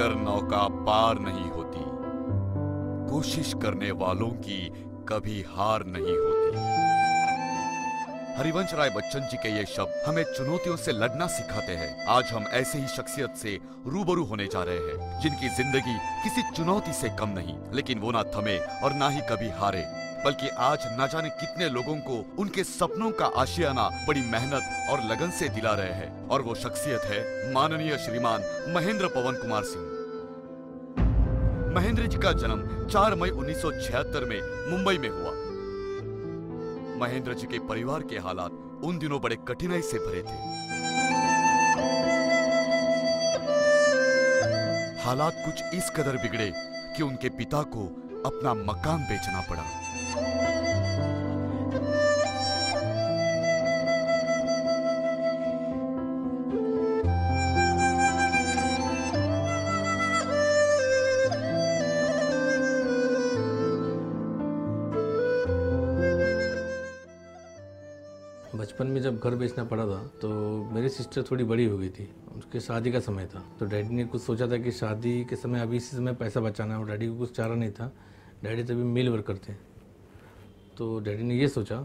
कर नौका पार नहीं होती, कोशिश करने वालों की कभी हार नहीं होती। हरिवंश राय बच्चन जी के ये शब्द हमें चुनौतियों से लड़ना सिखाते हैं। आज हम ऐसे ही शख्सियत से रूबरू होने जा रहे हैं जिनकी जिंदगी किसी चुनौती से कम नहीं, लेकिन वो ना थमे और ना ही कभी हारे, बल्कि आज न जाने कितने लोगों को उनके सपनों का आशियाना बड़ी मेहनत और लगन से दिला रहे हैं। और वो शख्सियत है माननीय श्रीमान महेंद्र पवन कुमार सिंह। महेंद्र जी का जन्म 4 मई 1976 में मुंबई में हुआ। महेंद्र जी के परिवार के हालात उन दिनों बड़े कठिनाई से भरे थे। हालात कुछ इस कदर बिगड़े कि उनके पिता को अपना मकान बेचना पड़ा। बचपन में जब घर बेचना पड़ा था तो मेरी सिस्टर थोड़ी बड़ी हो गई थी, उसके शादी का समय था। तो डैडी ने कुछ सोचा था कि शादी के समय अभी इसी समय पैसा बचाना है, और डैडी को कुछ चारा नहीं था। डैडी तभी मिल वर्कर थे। तो डैडी ने ये सोचा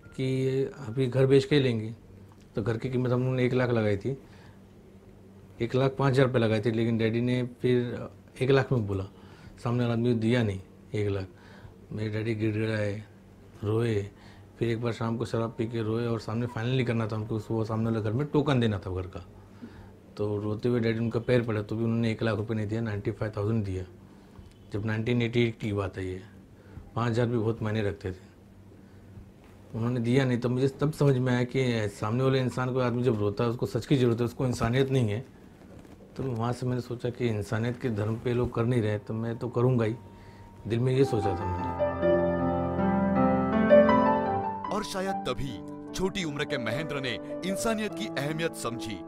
कि अभी घर बेच के लेंगे। तो घर की कीमत हम लोगों ने 1 लाख लगाई थी, 1,05,000 रुपये लगाई थी। लेकिन डैडी ने फिर 1 लाख में बोला, सामने वाला आदमी दिया नहीं 1 लाख। मेरे डैडी गिड़गिड़ाए, रोए। फिर एक बार शाम को शराब पी के रोए, और सामने फाइनली करना था उनको, वो सामने वाले घर में टोकन देना था घर का। तो रोते हुए डैडी उनका पैर पड़ा, तो भी उन्होंने 1 लाख रुपये नहीं दिया, 95,000 दिया। जब 1988 की बात है ये, 5,000 भी बहुत मायने रखते थे। उन्होंने दिया नहीं। तो मुझे तब समझ में आया कि सामने वाले इंसान को, आदमी जब रोता है उसको सच की ज़रूरत है, उसको इंसानियत नहीं है। तो वहाँ से मैंने सोचा कि इंसानियत के धर्म पे लोग कर नहीं रहे तो मैं तो करूँगा ही। दिल में ये सोचा था मैंने। और शायद तभी छोटी उम्र के महेंद्र ने इंसानियत की अहमियत समझी,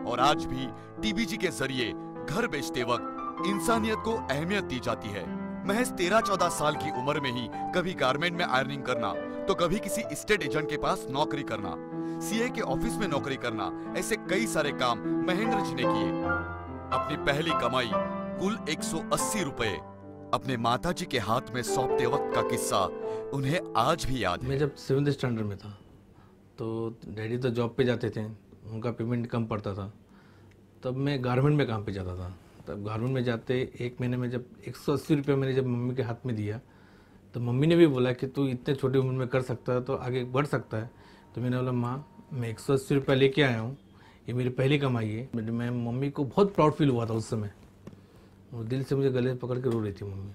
और आज भी टीबीजी के जरिए घर बेचते वक्त इंसानियत को अहमियत दी जाती है। महज 13-14 साल की उम्र में ही कभी गारमेंट में आयरनिंग करना, तो कभी किसी स्टेट एजेंट के पास नौकरी करना, सीए के ऑफिस में नौकरी करना, ऐसे कई सारे काम महेंद्र जी ने किए। अपनी पहली कमाई कुल 180 रुपए अपने माताजी के हाथ में सौंपते वक्त का किस्सा उन्हें आज भी याद है। मैं जब 7th स्टैंडर्ड में था तो डैडी तो जॉब पे जाते थे, उनका पेमेंट कम पड़ता था। तब मैं गारमेंट में काम पे जाता था। तब गारमेंट में जाते 1 महीने में जब 180 रुपये मैंने जब मम्मी के हाथ में दिया, तो मम्मी ने भी बोला कि तू इतने छोटी उम्र में कर सकता है तो आगे बढ़ सकता है। तो मैंने बोला, माँ मैं 180 रुपये लेके आया हूँ, ये मेरी पहली कमाई है। मैं मम्मी को बहुत प्राउड फील हुआ था उस समय, और दिल से मुझे गले पकड़ के रो रही थी मम्मी।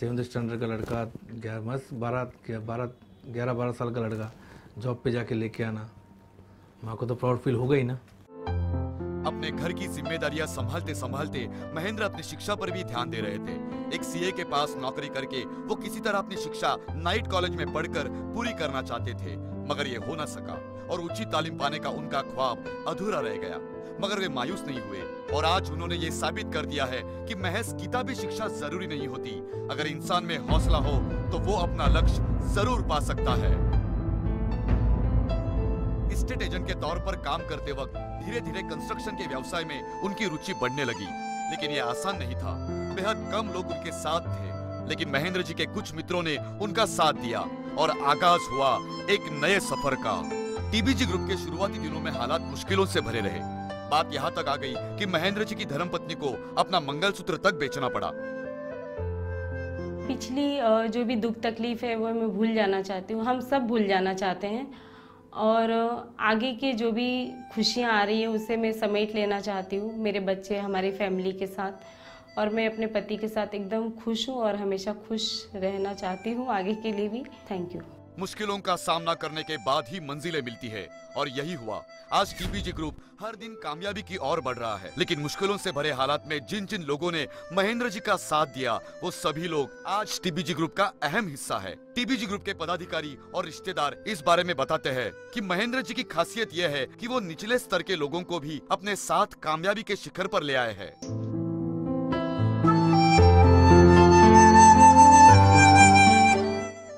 7th स्टैंडर्ड का लड़का, 11-12 साल का लड़का जॉब पे जाके लेके आना, माँ को तो प्राउड फील होगा ही ना। अपने घर की जिम्मेदारियां संभालते संभालते महेंद्र अपनी शिक्षा पर भी ध्यान दे रहे थे। एक सीए के पास नौकरी करके वो किसी तरह अपनी शिक्षा नाइट कॉलेज में पढ़कर पूरी करना चाहते थे, मगर ये हो न सका और उचित तालीम पाने का उनका ख्वाब अधूरा रह गया। मगर वे मायूस नहीं हुए, और आज उन्होंने ये साबित कर दिया है कि महज किताबी शिक्षा जरूरी नहीं होती। अगर इंसान में हौसला हो तो वो अपना लक्ष्य जरूर पा सकता है। स्टेट एजेंट के तौर पर काम करते वक्त धीरे धीरे कंस्ट्रक्शन के व्यवसाय में उनकी रुचि बढ़ने लगी, लेकिन यह आसान नहीं था। बेहद कम लोग उनके साथ थे, लेकिन महेंद्र जी के कुछ मित्रों ने उनका साथ दिया और आगाज हुआ एक नए सफर का। टीबीजी ग्रुप के शुरुआती दिनों में हालात मुश्किलों से भरे रहे। बात यहाँ तक आ गई कि महेंद्र जी की धर्मपत्नी को अपना मंगलसूत्र तक बेचना पड़ा। पिछली जो भी दुख तकलीफ है वो मैं भूल जाना चाहती हूँ, हम सब भूल जाना चाहते हैं, और आगे की जो भी खुशियाँ आ रही है उसे मैं समेट लेना चाहती हूँ मेरे बच्चे, हमारी फैमिली के साथ। और मैं अपने पति के साथ एकदम खुश हूँ और हमेशा खुश रहना चाहती हूँ आगे के लिए भी। Thank you. मुश्किलों का सामना करने के बाद ही मंजिलें मिलती है, और यही हुआ। आज टीबीजी ग्रुप हर दिन कामयाबी की ओर बढ़ रहा है, लेकिन मुश्किलों से भरे हालात में जिन जिन लोगों ने महेंद्र जी का साथ दिया, वो सभी लोग आज टीबीजी ग्रुप का अहम हिस्सा है। टीबीजी ग्रुप के पदाधिकारी और रिश्तेदार इस बारे में बताते हैं कि महेंद्र जी की खासियत यह है कि वो निचले स्तर के लोगों को भी अपने साथ कामयाबी के शिखर पर ले आए हैं।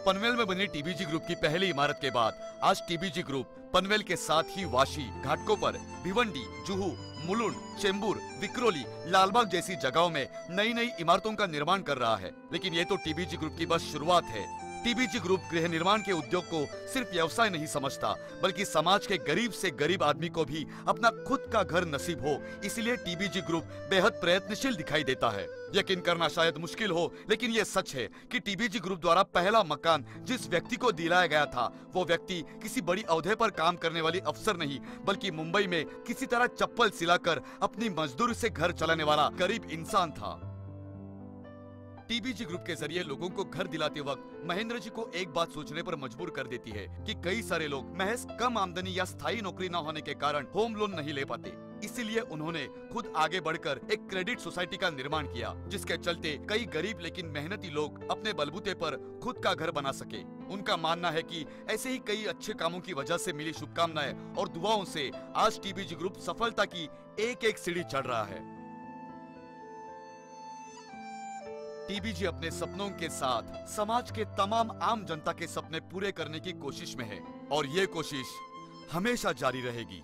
पनवेल में बनी टीबीजी ग्रुप की पहली इमारत के बाद आज टीबीजी ग्रुप पनवेल के साथ ही वाशी, घाटकोपर, भिवंडी, जुहू, मुलुंड, चेंबूर, विक्रोली, लालबाग जैसी जगहों में नई नई इमारतों का निर्माण कर रहा है। लेकिन ये तो टीबीजी ग्रुप की बस शुरुआत है। टीबीजी ग्रुप गृह निर्माण के उद्योग को सिर्फ व्यवसाय नहीं समझता, बल्कि समाज के गरीब से गरीब आदमी को भी अपना खुद का घर नसीब हो, इसलिए टीबीजी ग्रुप बेहद प्रयत्नशील दिखाई देता है। यकीन करना शायद मुश्किल हो, लेकिन ये सच है कि टीबीजी ग्रुप द्वारा पहला मकान जिस व्यक्ति को दिलाया गया था, वो व्यक्ति किसी बड़ी ओहदे पर काम करने वाली अफसर नहीं, बल्कि मुंबई में किसी तरह चप्पल सिलाकर अपनी मजदूरी से घर चलाने वाला गरीब इंसान था। टीबीजी ग्रुप के जरिए लोगों को घर दिलाते वक्त महेंद्र जी को एक बात सोचने पर मजबूर कर देती है कि कई सारे लोग महज कम आमदनी या स्थायी नौकरी न होने के कारण होम लोन नहीं ले पाते। इसीलिए उन्होंने खुद आगे बढ़कर एक क्रेडिट सोसाइटी का निर्माण किया, जिसके चलते कई गरीब लेकिन मेहनती लोग अपने बलबूते पर खुद का घर बना सके। उनका मानना है कि ऐसे ही कई अच्छे कामों की वजह से मिली शुभकामनाएं और दुआओं से आज टीबीजी ग्रुप सफलता की एक एक सीढ़ी चढ़ रहा है। टीबीजी अपने सपनों के साथ समाज के तमाम आम जनता के सपने पूरे करने की कोशिश में है और ये कोशिश हमेशा जारी रहेगी।